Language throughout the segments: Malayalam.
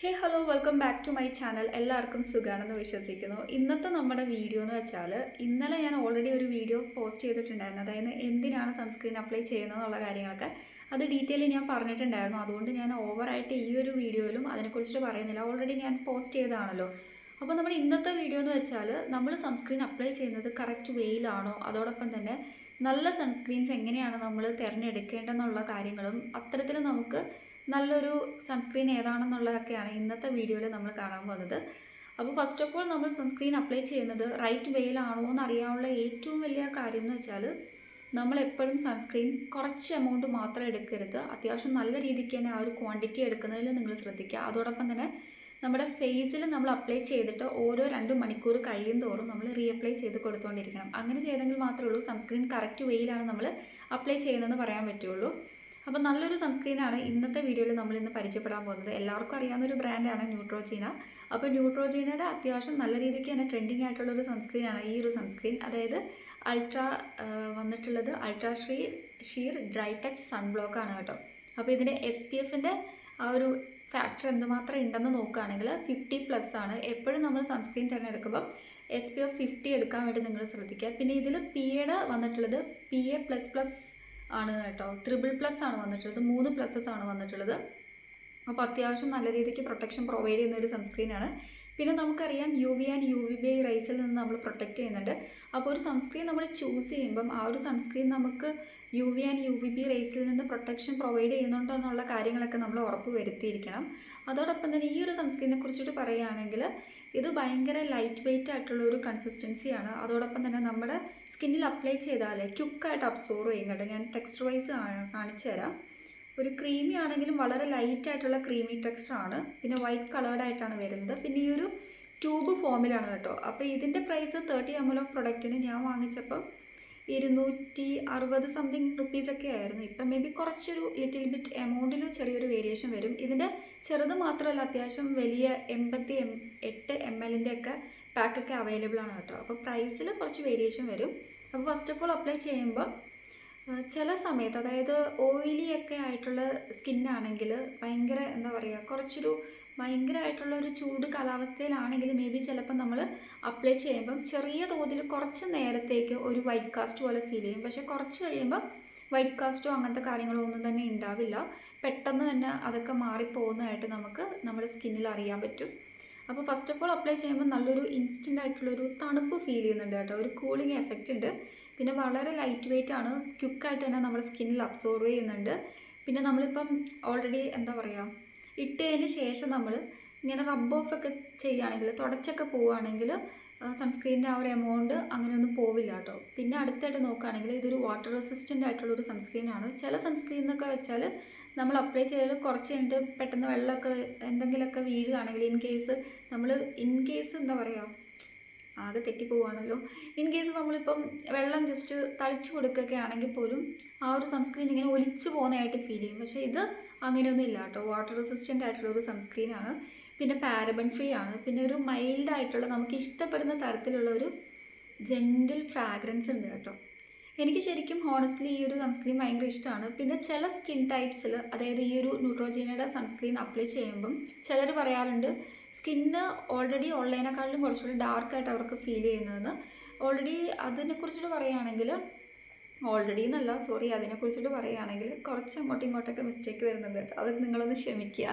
Hey hello welcome back to my channel. എല്ലാവർക്കും സുഖമാണെന്ന് വിശ്വസിക്കുന്നു. ഇന്നത്തെ നമ്മുടെ വീഡിയോ എന്ന് വെച്ചാൽ ഇന്നലെ ഞാൻ ഓൾറെഡി ഒരു വീഡിയോ പോസ്റ്റ് ചെയ്തിട്ടുണ്ടായിരുന്നു. അതായത് എന്തിനാണ് സൺസ്ക്രീൻ അപ്ലൈ ചെയ്യുന്നതെന്നുള്ള കാര്യങ്ങളൊക്കെ അത് ഡീറ്റെയിൽ ഞാൻ പറഞ്ഞിട്ടുണ്ടായിരുന്നു. അതുകൊണ്ട് ഞാൻ ഓവറായിട്ട് ഈ ഒരു വീഡിയോയിലും അതിനെക്കുറിച്ചിട്ട് പറയുന്നില്ല. ഓൾറെഡി ഞാൻ പോസ്റ്റ് ചെയ്തതാണല്ലോ. അപ്പോൾ നമ്മുടെ ഇന്നത്തെ വീഡിയോ എന്ന് വെച്ചാൽ നമ്മൾ സൺസ്ക്രീൻ അപ്ലൈ ചെയ്യുന്നത് കറക്റ്റ് വെയിലാണോ, അതോടൊപ്പം തന്നെ നല്ല സൺസ്ക്രീൻസ് എങ്ങനെയാണ് നമ്മൾ തിരഞ്ഞെടുക്കേണ്ടതെന്നുള്ള കാര്യങ്ങളും അത്തരത്തിൽ നമുക്ക് നല്ലൊരു സൺസ്ക്രീൻ ഏതാണെന്നുള്ളതൊക്കെയാണ് ഇന്നത്തെ വീഡിയോയിൽ നമ്മൾ കാണാൻ പോകുന്നത്. അപ്പോൾ ഫസ്റ്റ് ഓഫ് ഓൾ നമ്മൾ സൺസ്ക്രീൻ അപ്ലൈ ചെയ്യുന്നത് റൈറ്റ് വേയിലാണോ എന്ന് അറിയാനുള്ള ഏറ്റവും വലിയ കാര്യം എന്ന് വെച്ചാൽ നമ്മൾ എപ്പോഴും സൺസ്ക്രീൻ കുറച്ച് എമൗണ്ട് മാത്രം എടുക്കരുത്. അത്യാവശ്യം നല്ല രീതിക്ക് തന്നെ ആ ഒരു ക്വാണ്ടിറ്റി എടുക്കുന്നതിൽ നിങ്ങൾ ശ്രദ്ധിക്കുക. അതോടൊപ്പം തന്നെ നമ്മുടെ ഫേസിൽ നമ്മൾ അപ്ലൈ ചെയ്തിട്ട് ഓരോ 2 മണിക്കൂർ കഴിയും തോറും നമ്മൾ റീഅപ്ലൈ ചെയ്ത് കൊടുത്തുകൊണ്ടിരിക്കണം. അങ്ങനെ ചെയ്തെങ്കിൽ മാത്രമേ ഉള്ളൂ സൺസ്ക്രീൻ കറക്റ്റ് വെയിലാണ് നമ്മൾ അപ്ലൈ ചെയ്യുന്നതെന്ന് പറയാൻ പറ്റുള്ളൂ. അപ്പോൾ നല്ലൊരു സൺസ്ക്രീനാണ് ഇന്നത്തെ വീഡിയോയിൽ നമ്മൾ ഇന്ന് പരിചയപ്പെടാൻ പോകുന്നത്. എല്ലാവർക്കും അറിയാവുന്ന ഒരു ബ്രാൻഡാണ് ന്യൂട്രോജീന. അപ്പോൾ ന്യൂട്രോജീനയുടെ അത്യാവശ്യം നല്ല രീതിക്ക് തന്നെ ട്രെൻഡിങ് ആയിട്ടുള്ള ഒരു സൺസ്ക്രീനാണ് ഈ ഒരു സൺസ്ക്രീൻ. അതായത് വന്നിട്ടുള്ളത് അൾട്രാ ഷീർ ഡ്രൈ ടച്ച് സൺബ്ലോക്ക് ആണ് കേട്ടോ. അപ്പോൾ ഇതിൻ്റെ SPFൻ്റെ ആ ഒരു ഫാക്ടർ എന്തുമാത്രം ഉണ്ടെന്ന് നോക്കുകയാണെങ്കിൽ 50+ ആണ്. എപ്പോഴും നമ്മൾ സൺസ്ക്രീൻ തിരഞ്ഞെടുക്കുമ്പോൾ SPF 50 എടുക്കാൻ വേണ്ടി നിങ്ങൾ ശ്രദ്ധിക്കുക. പിന്നെ ഇതിൽ PAയുടെ വന്നിട്ടുള്ളത് PA++ ആണ് കേട്ടോ. ++ ആണ് വന്നിട്ടുള്ളത്. 3 പ്ലസസ് ആണ് വന്നിട്ടുള്ളത്. അപ്പോൾ അത്യാവശ്യം നല്ല രീതിക്ക് പ്രൊട്ടക്ഷൻ പ്രൊവൈഡ് ചെയ്യുന്ന ഒരു സൺസ്ക്രീനാണ്. പിന്നെ നമുക്കറിയാം UV ആൻഡ് UVB റേസിൽ നിന്ന് നമ്മൾ പ്രൊട്ടക്റ്റ് ചെയ്യുന്നുണ്ട്. അപ്പോൾ ഒരു സൺസ്ക്രീൻ നമ്മൾ ചൂസ് ചെയ്യുമ്പം ആ ഒരു സൺസ്ക്രീൻ നമുക്ക് UV ആൻഡ് UVB റേസിൽ നിന്ന് പ്രൊട്ടക്ഷൻ പ്രൊവൈഡ് ചെയ്യുന്നുണ്ടോ എന്നുള്ള കാര്യങ്ങളൊക്കെ നമ്മൾ ഉറപ്പ് വരുത്തിയിരിക്കണം. അതോടൊപ്പം തന്നെ ഈ ഒരു സൺസ്ക്രീനെ കുറിച്ചിട്ട് പറയുകയാണെങ്കിൽ ഇത് ഭയങ്കര ലൈറ്റ് വെയ്റ്റ് ആയിട്ടുള്ള ഒരു കൺസിസ്റ്റൻസിയാണ്. അതോടൊപ്പം തന്നെ നമ്മുടെ സ്കിന്നിൽ അപ്ലൈ ചെയ്താൽ ക്യുക്കായിട്ട് അബ്സോർവ് ചെയ്യും കേട്ടോ. ഞാൻ ടെക്സ്ചർ വൈസ് കാണിച്ചു തരാം. ഒരു ക്രീമി ആണെങ്കിലും വളരെ ലൈറ്റ് ആയിട്ടുള്ള ക്രീമി ടെക്സ്ചറാണ്. പിന്നെ വൈറ്റ് കളേർഡ് ആയിട്ടാണ് വരുന്നത്. പിന്നെ ഈ ഒരു ട്യൂബ് ഫോമിലാണ് കേട്ടോ. അപ്പോൾ ഇതിൻ്റെ പ്രൈസ് 30 ml ഓഫ് പ്രൊഡക്റ്റിന് ഞാൻ വാങ്ങിച്ചപ്പം 260 സംതിങ് റുപ്പീസൊക്കെ ആയിരുന്നു. ഇപ്പം മേ ബി കുറച്ചൊരു ലിറ്റിൽ ബിറ്റ് എമൗണ്ടിൽ ചെറിയൊരു വേരിയേഷൻ വരും. ഇതിൻ്റെ ചെറുത് മാത്രമല്ല, അത്യാവശ്യം വലിയ 88 ml ഒക്കെ പാക്കൊക്കെ അവൈലബിൾ ആണ് കേട്ടോ. അപ്പോൾ പ്രൈസിൽ കുറച്ച് വേരിയേഷൻ വരും. അപ്പോൾ ഫസ്റ്റ് ഓഫ് ഓൾ അപ്ലൈ ചെയ്യുമ്പോൾ ചില സമയത്ത്, അതായത് ഓയിലി ഒക്കെ ആയിട്ടുള്ള സ്കിന്നാണെങ്കിൽ ഭയങ്കര എന്താ പറയുക, കുറച്ചൊരു ഭയങ്കരമായിട്ടുള്ളൊരു ചൂട് കാലാവസ്ഥയിലാണെങ്കിൽ മേ ബി ചിലപ്പോൾ നമ്മൾ അപ്ലൈ ചെയ്യുമ്പം ചെറിയ തോതിൽ കുറച്ച് നേരത്തേക്ക് ഒരു വൈറ്റ് കാസ്റ്റ് പോലെ ഫീൽ ചെയ്യും. പക്ഷേ കുറച്ച് കഴിയുമ്പോൾ വൈറ്റ് കാസ്റ്റോ അങ്ങനത്തെ കാര്യങ്ങളോ ഒന്നും തന്നെ ഉണ്ടാവില്ല. പെട്ടെന്ന് തന്നെ അതൊക്കെ മാറിപ്പോകുന്നതായിട്ട് നമുക്ക് നമ്മുടെ സ്കിന്നിൽ അറിയാൻ പറ്റും. അപ്പോൾ ഫസ്റ്റ് ഓഫ് ഓൾ അപ്ലൈ ചെയ്യുമ്പോൾ നല്ലൊരു ഇൻസ്റ്റൻ്റ് ആയിട്ടുള്ളൊരു തണുപ്പ് ഫീൽ ചെയ്യുന്നുണ്ട് കേട്ടോ. ഒരു കൂളിംഗ് എഫക്റ്റ് ഉണ്ട്. പിന്നെ വളരെ ലൈറ്റ് വെയ്റ്റ് ആണ്. ക്വിക്കായിട്ട് തന്നെ നമ്മുടെ സ്കിന്നിൽ അബ്സോർവ് ചെയ്യുന്നുണ്ട്. പിന്നെ നമ്മളിപ്പം ഓൾറെഡി എന്താ പറയുക, ഇട്ടതിന് ശേഷം നമ്മൾ ഇങ്ങനെ റബ്ബ് ഓഫ് ഒക്കെ ചെയ്യുകയാണെങ്കിൽ, തുടച്ചൊക്കെ പോവുകയാണെങ്കിൽ സൺസ്ക്രീനിൻ്റെ ആ ഒരു എമൗണ്ട് അങ്ങനെയൊന്നും പോവില്ല കേട്ടോ. പിന്നെ അടുത്തായിട്ട് നോക്കുകയാണെങ്കിൽ ഇതൊരു വാട്ടർ റെസിസ്റ്റൻ്റ് ആയിട്ടുള്ളൊരു സൺസ്ക്രീനാണ്. ചില സൺസ്ക്രീൻ എന്നൊക്കെ വെച്ചാൽ നമ്മൾ അപ്ലൈ ചെയ്താൽ കുറച്ച് കഴിഞ്ഞിട്ട് പെട്ടെന്ന് വെള്ളമൊക്കെ എന്തെങ്കിലുമൊക്കെ വീഴുകയാണെങ്കിൽ ഇൻ കേസ് എന്താ പറയുക, ആകെ തെറ്റിപ്പോവുകയാണല്ലോ. ഇൻ കേസ് നമ്മളിപ്പം വെള്ളം ജസ്റ്റ് തളിച്ചു കൊടുക്കുകയൊക്കെ ആണെങ്കിൽ പോലും ആ ഒരു സൺസ്ക്രീൻ ഇങ്ങനെ ഒലിച്ചു പോകുന്നതായിട്ട് ഫീൽ ചെയ്യും. പക്ഷേ ഇത് അങ്ങനെയൊന്നും ഇല്ല കേട്ടോ. വാട്ടർ റെസിസ്റ്റൻ്റ് ആയിട്ടുള്ള ഒരു സൺസ്ക്രീനാണ്. പിന്നെ പാരബൻ ഫ്രീ ആണ്. പിന്നെ ഒരു മൈൽഡ് ആയിട്ടുള്ള നമുക്ക് ഇഷ്ടപ്പെടുന്ന തരത്തിലുള്ള ഒരു ജെൻറ്റിൽ ഫ്രാഗ്രൻസ് ഉണ്ട് കേട്ടോ. എനിക്ക് ശരിക്കും ഹോണസ്റ്റ്ലി ഈ ഒരു സൺസ്ക്രീൻ ഭയങ്കര ഇഷ്ടമാണ്. പിന്നെ ചില സ്കിൻ ടൈപ്സിൽ, അതായത് ഈ ഒരു ന്യൂട്രോജീനയുടെ സൺസ്ക്രീൻ അപ്ലൈ ചെയ്യുമ്പം ചിലർ പറയാറുണ്ട് സ്കിന്ന് ഓൾറെഡി ഉള്ളതിനേക്കാളും കുറച്ചുകൂടി ഡാർക്കായിട്ട് അവർക്ക് ഫീൽ ചെയ്യുന്നതെന്ന്. അതിനെക്കുറിച്ചിട്ട് പറയുകയാണെങ്കിൽ അതിനെക്കുറിച്ചിട്ട് പറയുകയാണെങ്കിൽ കുറച്ച് അങ്ങോട്ടും ഇങ്ങോട്ടൊക്കെ മിസ്റ്റേക്ക് വരുന്നുണ്ട് കേട്ടോ. അത് നിങ്ങളൊന്ന് ക്ഷമിക്കുക.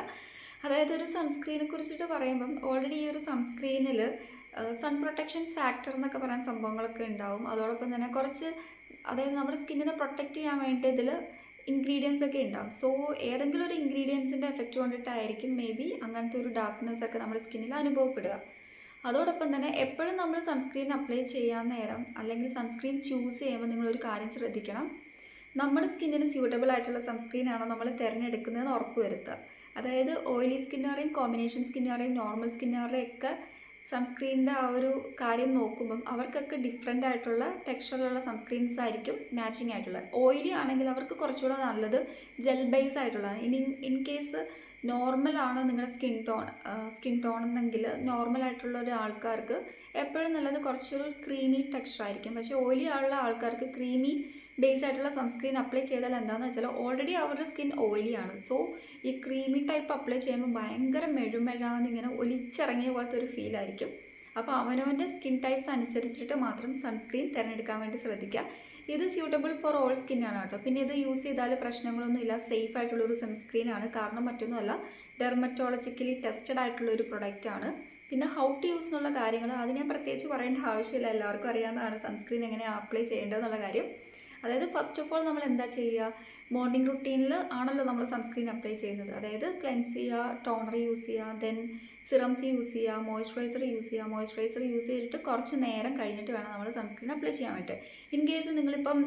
അതായത് ഒരു സൺസ്ക്രീനെ കുറിച്ചിട്ട് പറയുമ്പം ഓൾറെഡി ഈ ഒരു സൺസ്ക്രീനിൽ സൺ പ്രൊട്ടക്ഷൻ ഫാക്ടർ എന്നൊക്കെ പറയാൻ സംഭവങ്ങളൊക്കെ ഉണ്ടാവും. അതോടൊപ്പം തന്നെ അതായത് നമ്മുടെ സ്കിന്നിനെ പ്രൊട്ടക്റ്റ് ചെയ്യാൻ വേണ്ടി ഇതിൽ ഇൻഗ്രീഡിയൻസ് ഒക്കെ ഉണ്ടാവും. സോ ഏതെങ്കിലും ഒരു ഇൻഗ്രീഡിയൻസിൻ്റെ എഫക്റ്റ് കൊണ്ടിട്ടായിരിക്കും മേ ബി അങ്ങനത്തെ ഒരു ഡാർക്ക്നെസ് ഒക്കെ നമ്മുടെ സ്കിന്നിൽ അനുഭവപ്പെടുക. അതോടൊപ്പം തന്നെ എപ്പോഴും നമ്മൾ സൺസ്ക്രീൻ അപ്ലൈ ചെയ്യാൻ നേരം അല്ലെങ്കിൽ സൺസ്ക്രീൻ ചൂസ് ചെയ്യുമ്പോൾ നിങ്ങളൊരു കാര്യം ശ്രദ്ധിക്കണം. നമ്മുടെ സ്കിന്നിന് സ്യൂട്ടബിൾ ആയിട്ടുള്ള സൺസ്ക്രീനാണോ നമ്മൾ തിരഞ്ഞെടുക്കുന്നതെന്ന് ഉറപ്പ് വരുത്തുക. അതായത് ഓയിലി സ്കിന്നുകാരെയും കോമ്പിനേഷൻ സ്കിന്നുകാരെയും നോർമൽ സ്കിന്നുകാരുടെയൊക്കെ സൺസ്ക്രീനിൻ്റെ ആ ഒരു കാര്യം നോക്കുമ്പം അവർക്കൊക്കെ ഡിഫറെൻ്റ് ആയിട്ടുള്ള ടെക്സ്ചറിലുള്ള സൺസ്ക്രീൻസ് ആയിരിക്കും മാച്ചിങ് ആയിട്ടുള്ളത്. ഓയിലി ആണെങ്കിൽ അവർക്ക് കുറച്ചുകൂടെ നല്ലത് ജെൽ ബേസ് ആയിട്ടുള്ളതാണ്. ഇൻ കേസ് നോർമലാണ് നിങ്ങളുടെ സ്കിൻ ടോൺ എന്നെങ്കിൽ നോർമലായിട്ടുള്ള ഒരു ആൾക്കാർക്ക് എപ്പോഴും നല്ലത് കുറച്ചൊരു ക്രീമി ടെക്സ്ചർ ആയിരിക്കും. പക്ഷേ ഓയിലി ഉള്ള ആൾക്കാർക്ക് ക്രീമി ബേസ് ആയിട്ടുള്ള സൺസ്ക്രീൻ അപ്ലൈ ചെയ്താൽ എന്താണെന്ന് വെച്ചാൽ ഓൾറെഡി അവരുടെ സ്കിൻ ഓയിലി ആണ്. സോ ഈ ക്രീമി ടൈപ്പ് അപ്ലൈ ചെയ്യുമ്പോൾ ഭയങ്കര മെഴുമെഴാന്നിങ്ങനെ ഒലിച്ചിറങ്ങിയ പോലത്തെ ഒരു ഫീൽ ആയിരിക്കും. അപ്പോൾ അവനവൻ്റെ സ്കിൻ ടൈപ്സ് അനുസരിച്ചിട്ട് മാത്രം സൺസ്ക്രീൻ തിരഞ്ഞെടുക്കാൻ വേണ്ടി ശ്രദ്ധിക്കുക. ഇത് സ്യൂട്ടബിൾ ഫോർ ഓൾ സ്കിന്നാണ് കേട്ടോ. പിന്നെ ഇത് യൂസ് ചെയ്താൽ പ്രശ്നങ്ങളൊന്നുമില്ല, സേഫ് ആയിട്ടുള്ളൊരു സൺസ്ക്രീനാണ്. കാരണം മറ്റൊന്നുമല്ല, ഡെർമറ്റോളജിക്കലി ടെസ്റ്റഡ് ആയിട്ടുള്ളൊരു പ്രൊഡക്റ്റാണ്. പിന്നെ ഹൗ ടു യൂസ് എന്നുള്ള കാര്യങ്ങൾ അത് ഞാൻ പ്രത്യേകിച്ച് പറയേണ്ട ആവശ്യമില്ല, എല്ലാവർക്കും അറിയാവുന്നതാണ് സൺസ്ക്രീൻ എങ്ങനെയാണ് അപ്ലൈ ചെയ്യേണ്ടതെന്നുള്ള കാര്യം. അതായത് ഫസ്റ്റ് ഓഫ് ഓൾ നമ്മൾ എന്താ ചെയ്യുക, മോർണിംഗ് റുട്ടീനിൽ ആണല്ലോ നമ്മൾ സൺസ്ക്രീൻ അപ്ലൈ ചെയ്യുന്നത്. അതായത് ക്ലെൻസ് ചെയ്യുക, ടോണർ യൂസ് ചെയ്യുക, ദെൻ സിറംസ് യൂസ് ചെയ്യുക, മോയ്സ്ചറൈസർ യൂസ് ചെയ്യുക. മോയ്സ്ചറൈസർ യൂസ് ചെയ്തിട്ട് കുറച്ച് നേരം കഴിഞ്ഞിട്ട് വേണം നമ്മൾ സൺസ്ക്രീൻ അപ്ലൈ ചെയ്യാൻ വേണ്ടി. ഇൻ കേസ് നിങ്ങളിപ്പം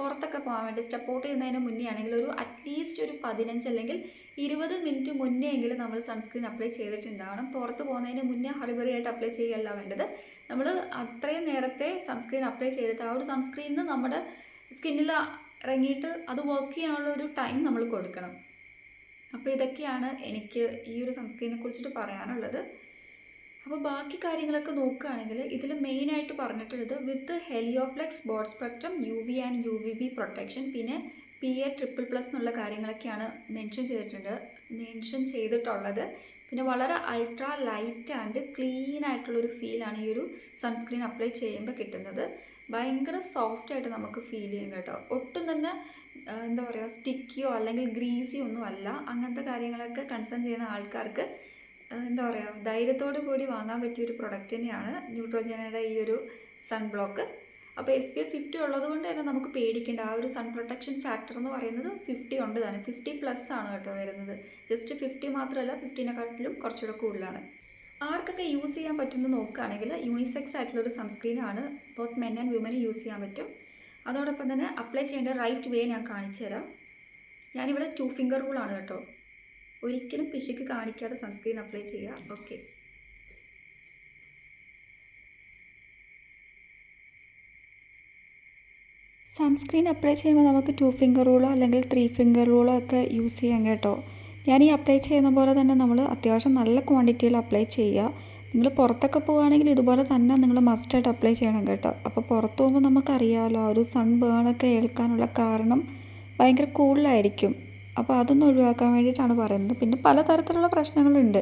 പുറത്തൊക്കെ പോകാൻ വേണ്ടി സ്റ്റെപ്പ് ഔട്ട് ചെയ്യുന്നതിന് മുന്നേ ആണെങ്കിൽ ഒരു അറ്റ്ലീസ്റ്റ് ഒരു 15 അല്ലെങ്കിൽ 20 മിനിറ്റ് മുന്നേ എങ്കിലും നമ്മൾ സൺസ്ക്രീൻ അപ്ലൈ ചെയ്തിട്ടുണ്ടാവണം. പുറത്ത് പോകുന്നതിന് മുന്നേ ഹറിബറിയായിട്ട് അപ്ലൈ ചെയ്യുകയല്ല വേണ്ടത്. നമ്മൾ അത്രയും നേരത്തെ സൺസ്ക്രീൻ അപ്ലൈ ചെയ്തിട്ട് ആ ഒരു സൺസ്ക്രീനിന് നമ്മുടെ സ്കിന്നിൽ ഇറങ്ങിയിട്ട് അത് വർക്ക് ചെയ്യാനുള്ള ഒരു ടൈം നമ്മൾ കൊടുക്കണം. അപ്പോൾ ഇതൊക്കെയാണ് എനിക്ക് ഈ ഒരു സൺസ്ക്രീനെ കുറിച്ചിട്ട് പറയാനുള്ളത്. അപ്പോൾ ബാക്കി കാര്യങ്ങളൊക്കെ നോക്കുകയാണെങ്കിൽ ഇതിൽ മെയിനായിട്ട് പറഞ്ഞിട്ടുള്ളത് with helioplex broad spectrum UV and UVB protection, പിന്നെ PA++ എന്നുള്ള കാര്യങ്ങളൊക്കെയാണ് മെൻഷൻ ചെയ്തിട്ടുള്ളത്. പിന്നെ വളരെ അൾട്രാ ലൈറ്റ് ആൻഡ് ക്ലീൻ ആയിട്ടുള്ളൊരു ഫീലാണ് ഈ ഒരു സൺസ്ക്രീൻ അപ്ലൈ ചെയ്യുമ്പോൾ കിട്ടുന്നത്. ഭയങ്കര സോഫ്റ്റായിട്ട് നമുക്ക് ഫീൽ ചെയ്യും കേട്ടോ. ഒട്ടും തന്നെ എന്താ പറയുക, സ്റ്റിക്കിയോ അല്ലെങ്കിൽ ഗ്രീസിയോ ഒന്നും അല്ല. അങ്ങനത്തെ കാര്യങ്ങളൊക്കെ കൺസേൺ ചെയ്യുന്ന ആൾക്കാർക്ക് എന്താ പറയുക, ധൈര്യത്തോടു കൂടി വാങ്ങാൻ പറ്റിയൊരു പ്രൊഡക്റ്റ് തന്നെയാണ് ന്യൂട്രോജനയുടെ ഈ ഒരു സൺബ്ലോക്ക്. അപ്പോൾ SPF 50 ഉള്ളത് കൊണ്ട് തന്നെ നമുക്ക് പേടിക്കേണ്ട. ആ ഒരു സൺ പ്രൊട്ടക്ഷൻ ഫാക്ടർ എന്ന് പറയുന്നത് 50 ഉണ്ട് തന്നെ, 50+ ആണ് കേട്ടോ വരുന്നത്. ജസ്റ്റ് 50 മാത്രമല്ല, 50നെക്കാട്ടിലും കുറച്ചുകൂടെ കൂടുതലാണ്. ആർക്കൊക്കെ യൂസ് ചെയ്യാൻ പറ്റുമെന്ന് നോക്കുകയാണെങ്കിൽ യൂണിസെക്സ് ആയിട്ടുള്ളൊരു സൺസ്ക്രീനാണ്. Both men and women use ചെയ്യാൻ പറ്റും. അതോടൊപ്പം തന്നെ അപ്ലൈ ചെയ്യേണ്ട റൈറ്റ് വേ ഞാൻ കാണിച്ചു തരാം. ഞാനിവിടെ 2 ഫിംഗർ റൂളാണ് കേട്ടോ. ഒരിക്കലും പിശുക്ക് കാണിക്കാതെ സൺസ്ക്രീൻ അപ്ലൈ ചെയ്യുക. ഓക്കെ, സൺസ്ക്രീൻ അപ്ലൈ ചെയ്യുമ്പോൾ നമുക്ക് 2 ഫിംഗർ റൂളോ അല്ലെങ്കിൽ 3 ഫിംഗർ റൂളോ ഒക്കെ യൂസ് ചെയ്യാം കേട്ടോ. ഞാൻ ഈ അപ്ലൈ ചെയ്യുന്ന പോലെ തന്നെ നമ്മൾ അത്യാവശ്യം നല്ല ക്വാണ്ടിറ്റിയിൽ അപ്ലൈ ചെയ്യുക. നിങ്ങൾ പുറത്തൊക്കെ പോവുകയാണെങ്കിൽ ഇതുപോലെ തന്നെ നിങ്ങൾ മസ്റ്റായിട്ട് അപ്ലൈ ചെയ്യണം കേട്ടോ. അപ്പോൾ പുറത്ത് പോകുമ്പോൾ നമുക്കറിയാമല്ലോ, ആ ഒരു സൺ ബേണൊക്കെ ഏൽക്കാനുള്ള കാരണം ഭയങ്കര കൂടുതലായിരിക്കും. അപ്പോൾ അതൊന്നും ഒഴിവാക്കാൻ വേണ്ടിയിട്ടാണ് പറയുന്നത്. പിന്നെ പലതരത്തിലുള്ള പ്രശ്നങ്ങളുണ്ട്.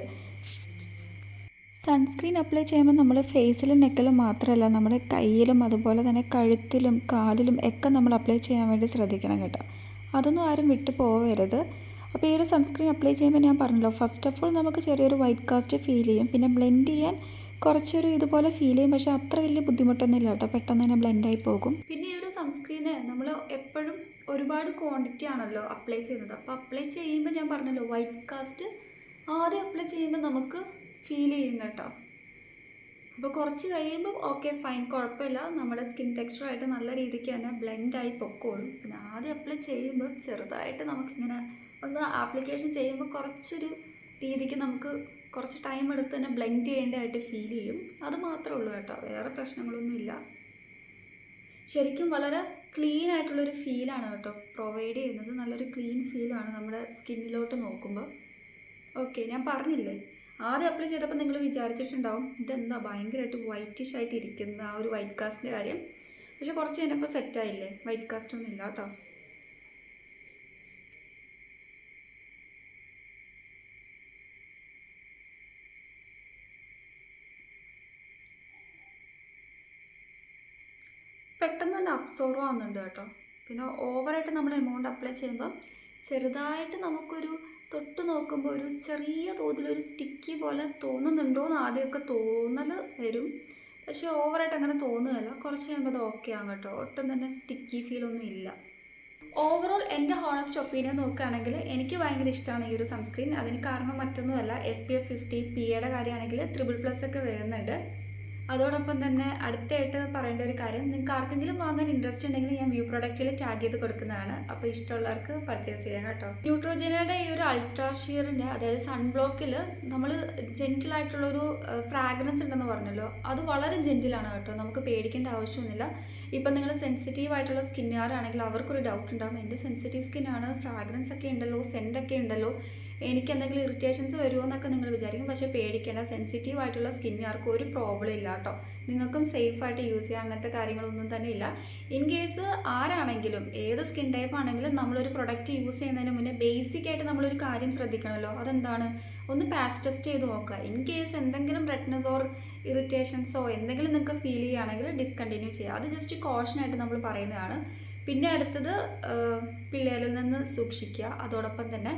സൺസ്ക്രീൻ അപ്ലൈ ചെയ്യുമ്പോൾ നമ്മൾ ഫേസിലും നെക്കിലും മാത്രമല്ല, നമ്മുടെ കയ്യിലും അതുപോലെ തന്നെ കഴുത്തിലും കാലിലും ഒക്കെ നമ്മൾ അപ്ലൈ ചെയ്യാൻ വേണ്ടി ശ്രദ്ധിക്കണം കേട്ടോ. അതൊന്നും ആരും വിട്ടു പോകരുത്. അപ്പോൾ ഈ ഒരു സൺസ്ക്രീൻ അപ്ലൈ ചെയ്യുമ്പോൾ ഞാൻ പറഞ്ഞല്ലോ, ഫസ്റ്റ് ഓഫ് ഓൾ നമുക്ക് ചെറിയൊരു വൈറ്റ് കാസ്റ്റ് ഫീൽ ചെയ്യും. പിന്നെ ബ്ലെൻഡ് ചെയ്യാൻ കുറച്ചൊരു ഇതുപോലെ ഫീൽ ചെയ്യും, പക്ഷേ അത്ര വലിയ ബുദ്ധിമുട്ടൊന്നുമില്ല കേട്ടോ, പെട്ടെന്ന് തന്നെ ബ്ലെൻഡായി പോകും. പിന്നെ ഈ ഒരു സൺസ്ക്രീന് നമ്മൾ എപ്പോഴും ഒരുപാട് ക്വാണ്ടിറ്റി ആണല്ലോ അപ്ലൈ ചെയ്യുന്നത്. അപ്പോൾ അപ്ലൈ ചെയ്യുമ്പോൾ ഞാൻ പറഞ്ഞല്ലോ, വൈറ്റ് കാസ്റ്റ് ആദ്യം അപ്ലൈ ചെയ്യുമ്പോൾ നമുക്ക് ഫീൽ ചെയ്യും കേട്ടോ. അപ്പോൾ കുറച്ച് കഴിയുമ്പോൾ ഓക്കെ ഫൈൻ, കുഴപ്പമില്ല, നമ്മുടെ സ്കിൻ ടെക്സ്ചറായിട്ട് നല്ല രീതിക്ക് തന്നെ ബ്ലെൻഡായി പൊക്കോളും. പിന്നെ ആദ്യം അപ്ലൈ ചെയ്യുമ്പോൾ ചെറുതായിട്ട് നമുക്കിങ്ങനെ ഒന്ന് ആപ്ലിക്കേഷൻ ചെയ്യുമ്പോൾ കുറച്ചൊരു രീതിക്ക് നമുക്ക് കുറച്ച് ടൈം എടുത്ത് തന്നെ ബ്ലെൻഡ് ചെയ്യേണ്ടതായിട്ട് ഫീൽ ചെയ്യും. അത് മാത്രമേ ഉള്ളൂ കേട്ടോ, വേറെ പ്രശ്നങ്ങളൊന്നുമില്ല. ശരിക്കും വളരെ ക്ലീൻ ആയിട്ടുള്ളൊരു ഫീലാണ് കേട്ടോ പ്രൊവൈഡ് ചെയ്യുന്നത്. നല്ലൊരു ക്ലീൻ ഫീലാണ് നമ്മുടെ സ്കിന്നിലോട്ട് നോക്കുമ്പോൾ. ഓക്കെ, ഞാൻ പറഞ്ഞില്ലേ, ആദ്യം അപ്ലൈ ചെയ്തപ്പോൾ നിങ്ങൾ വിചാരിച്ചിട്ടുണ്ടാവും ഇതെന്താ ഭയങ്കരമായിട്ട് വൈറ്റിഷ് ആയിട്ട് ഇരിക്കുന്ന ആ ഒരു വൈറ്റ് കാസ്റ്റിൻ്റെ കാര്യം. പക്ഷെ കുറച്ച് കഴിഞ്ഞപ്പോൾ സെറ്റായില്ലേ, വൈറ്റ് കാസ്റ്റ് ഒന്നും ഇല്ല കേട്ടോ. പെട്ടെന്ന് തന്നെ അബ്സോർവ് ആവുന്നുണ്ട് കേട്ടോ. പിന്നെ ഓവറായിട്ട് നമ്മൾ എമൗണ്ട് അപ്ലൈ ചെയ്യുമ്പോൾ ചെറുതായിട്ട് നമുക്കൊരു തൊട്ട് നോക്കുമ്പോൾ ഒരു ചെറിയ തോതിലൊരു സ്റ്റിക്കി പോലെ തോന്നുന്നുണ്ടോ എന്ന് ആദ്യമൊക്കെ തോന്നൽ വരും. പക്ഷേ ഓവറായിട്ട് അങ്ങനെ തോന്നുകയല്ല. കുറച്ച് കഴിയുമ്പോൾ അത് ഓക്കെ ആകും കേട്ടോ. ഒട്ടും തന്നെ സ്റ്റിക്കി ഫീലൊന്നും ഇല്ല. ഓവറോൾ എൻ്റെ ഹോണസ്റ്റ് ഒപ്പീനിയൻ നോക്കുകയാണെങ്കിൽ എനിക്ക് ഭയങ്കര ഇഷ്ടമാണ് ഈ ഒരു സൺസ്ക്രീൻ. അതിന് കാരണം മറ്റൊന്നുമല്ല, SPF 50 PAയുടെ കാര്യമാണെങ്കിൽ $++ ഒക്കെ വരുന്നുണ്ട്. അതോടൊപ്പം തന്നെ അടുത്തായിട്ട് പറയേണ്ട ഒരു കാര്യം, നിങ്ങൾക്ക് ആർക്കെങ്കിലും വാങ്ങാൻ ഇൻട്രസ്റ്റ് ഉണ്ടെങ്കിൽ ഞാൻ വ്യൂ പ്രൊഡക്റ്റിൽ ടാഗ് ചെയ്ത് കൊടുക്കുന്നതാണ്. അപ്പോൾ ഇഷ്ടമുള്ളവർക്ക് പർച്ചേസ് ചെയ്യാം കേട്ടോ. ന്യൂട്രോജനയുടെ ഈ ഒരു അൾട്രാ ഷിയറിൻ്റെ അതായത് സൺബ്ലോക്കിൽ നമ്മൾ ജെൻറ്റിലായിട്ടുള്ളൊരു ഫ്രാഗ്രൻസ് ഉണ്ടെന്ന് പറഞ്ഞല്ലോ, അത് വളരെ ജെൻറ്റിലാണ് കേട്ടോ. നമുക്ക് പേടിക്കേണ്ട ആവശ്യമൊന്നുമില്ല. ഇപ്പം നിങ്ങൾ സെൻസിറ്റീവ് ആയിട്ടുള്ള സ്കിന്നുകാരാണെങ്കിൽ അവർക്കൊരു ഡൗട്ട് ഉണ്ടാകും, എൻ്റെ സെൻസിറ്റീവ് സ്കിന്നാണ്, ഫ്രാഗ്രൻസ് ഒക്കെ ഉണ്ടല്ലോ, സെൻറ്റൊക്കെ ഉണ്ടല്ലോ, എനിക്ക് എന്തെങ്കിലും ഇറിറ്റേഷൻസ് വരുമോ എന്നൊക്കെ നിങ്ങൾ വിചാരിക്കും. പക്ഷേ പേടിക്കേണ്ട, സെൻസിറ്റീവ് ആയിട്ടുള്ള സ്കിന്നുകാർക്ക് ഒരു പ്രോബ്ലം ഇല്ല കേട്ടോ. നിങ്ങൾക്കും സേഫായിട്ട് യൂസ് ചെയ്യാം, അങ്ങനത്തെ കാര്യങ്ങളൊന്നും തന്നെ ഇല്ല. ഇൻ കേസ് ആരാണെങ്കിലും ഏത് സ്കിൻ ടൈപ്പ് ആണെങ്കിലും നമ്മളൊരു പ്രൊഡക്റ്റ് യൂസ് ചെയ്യുന്നതിന് മുന്നേ ബേസിക് ആയിട്ട് നമ്മളൊരു കാര്യം ശ്രദ്ധിക്കണമല്ലോ. അതെന്താണ്? ഒന്ന് പാച്ച് ടെസ്റ്റ് ചെയ്ത് നോക്കുക. ഇൻ കേസ് എന്തെങ്കിലും റെഡ്നെസ് ഓർ ഇറിറ്റേഷൻസോ എന്തെങ്കിലും നിങ്ങൾക്ക് ഫീൽ ചെയ്യുകയാണെങ്കിൽ ഡിസ്കണ്ടിന്യൂ ചെയ്യുക. അത് ജസ്റ്റ് കോഷനായിട്ട് നമ്മൾ പറയുന്നതാണ്. പിന്നെ അടുത്തത് പിള്ളേരിൽ നിന്ന് സൂക്ഷിക്കുക. അതോടൊപ്പം തന്നെ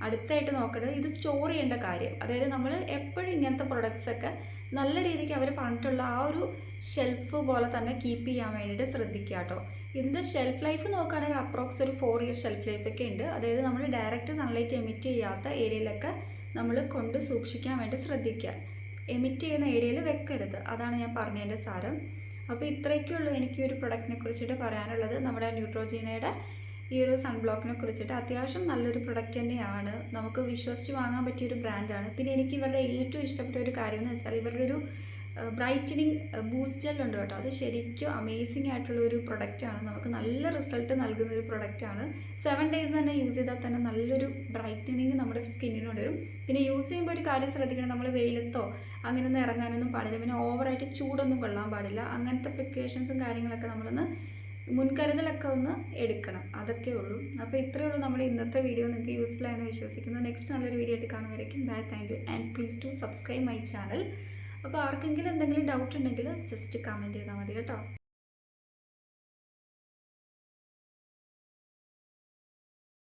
അടുത്തായിട്ട് നോക്കേണ്ടത് ഇത് സ്റ്റോർ ചെയ്യേണ്ട കാര്യം. അതായത് നമ്മൾ എപ്പോഴും ഇങ്ങനത്തെ പ്രൊഡക്ട്സൊക്കെ നല്ല രീതിക്ക് അവർ പറഞ്ഞിട്ടുള്ള ആ ഒരു ഷെൽഫ് പോലെ തന്നെ കീപ്പ് ചെയ്യാൻ വേണ്ടിയിട്ട് ശ്രദ്ധിക്കുക കേട്ടോ. ഇതിൻ്റെ ഷെൽഫ് ലൈഫ് നോക്കുകയാണെങ്കിൽ അപ്രോക്സ് ഒരു 4 ഇയർ ഷെൽഫ് ലൈഫൊക്കെ ഉണ്ട്. അതായത് നമ്മൾ ഡയറക്റ്റ് സൺലൈറ്റ് എമിറ്റ് ചെയ്യാത്ത ഏരിയയിലൊക്കെ നമ്മൾ കൊണ്ട് സൂക്ഷിക്കാൻ വേണ്ടി ശ്രദ്ധിക്കുക. എമിറ്റ് ചെയ്യുന്ന ഏരിയയിൽ വെക്കരുത്. അതാണ് ഞാൻ പറഞ്ഞതിൻ്റെ സാരം. അപ്പോൾ ഇത്രയൊക്കെ ഉള്ളൂ എനിക്ക് ഒരു പ്രൊഡക്റ്റിനെ കുറിച്ചിട്ട് പറയാനുള്ളത്. നമ്മുടെ ന്യൂട്രോജീനയുടെ ഈ ഒരു സൺബ്ലോക്കിനെ കുറിച്ചിട്ട് അത്യാവശ്യം നല്ലൊരു പ്രൊഡക്റ്റ് തന്നെയാണ്. നമുക്ക് വിശ്വസിച്ച് വാങ്ങാൻ പറ്റിയൊരു ബ്രാൻഡാണ്. പിന്നെ എനിക്ക് ഇവരുടെ ഏറ്റവും ഇഷ്ടപ്പെട്ട ഒരു കാര്യം എന്ന് വെച്ചാൽ ഇവരുടെ ഒരു ബ്രൈറ്റനിങ് ബൂസ്റ്റ് ജെൽ ഉണ്ട് കേട്ടോ. അത് ശരിക്കും അമേസിങ് ആയിട്ടുള്ള ഒരു പ്രൊഡക്റ്റാണ്. നമുക്ക് നല്ല റിസൾട്ട് നൽകുന്ന ഒരു പ്രൊഡക്റ്റാണ്. 7 days തന്നെ യൂസ് ചെയ്താൽ തന്നെ നല്ലൊരു ബ്രൈറ്റനിങ് നമ്മുടെ സ്കിന്നിനോട് വരും. പിന്നെ യൂസ് ചെയ്യുമ്പോൾ ഒരു കാര്യം ശ്രദ്ധിക്കണം, നമ്മൾ വെയിലത്തോ അങ്ങനെയൊന്നും ഇറങ്ങാനൊന്നും പാടില്ല. പിന്നെ ഓവറായിട്ട് ചൂടൊന്നും കൊള്ളാൻ പാടില്ല. അങ്ങനത്തെ പ്രിക്കോഷൻസും കാര്യങ്ങളൊക്കെ നമ്മളൊന്ന് മുൻകരുതലൊക്കെ ഒന്ന് എടുക്കണം. അതൊക്കെ ഉള്ളൂ. അപ്പോൾ ഇത്രയേ ഉള്ളൂ നമ്മുടെ ഇന്നത്തെ വീഡിയോ. നിങ്ങൾക്ക് യൂസ്ഫുൾ ആയെന്ന് വിശ്വസിക്കുന്നു. നെക്സ്റ്റ് നല്ലൊരു വീഡിയോ ആയിട്ട് കാണുമായിരിക്കും. Bye, thank you and please to subscribe my channel. അപ്പോൾ ആർക്കെങ്കിലും എന്തെങ്കിലും ഡൗട്ട് ഉണ്ടെങ്കിൽ ജസ്റ്റ് കമൻറ്റ് ചെയ്താൽ മതി കേട്ടോ.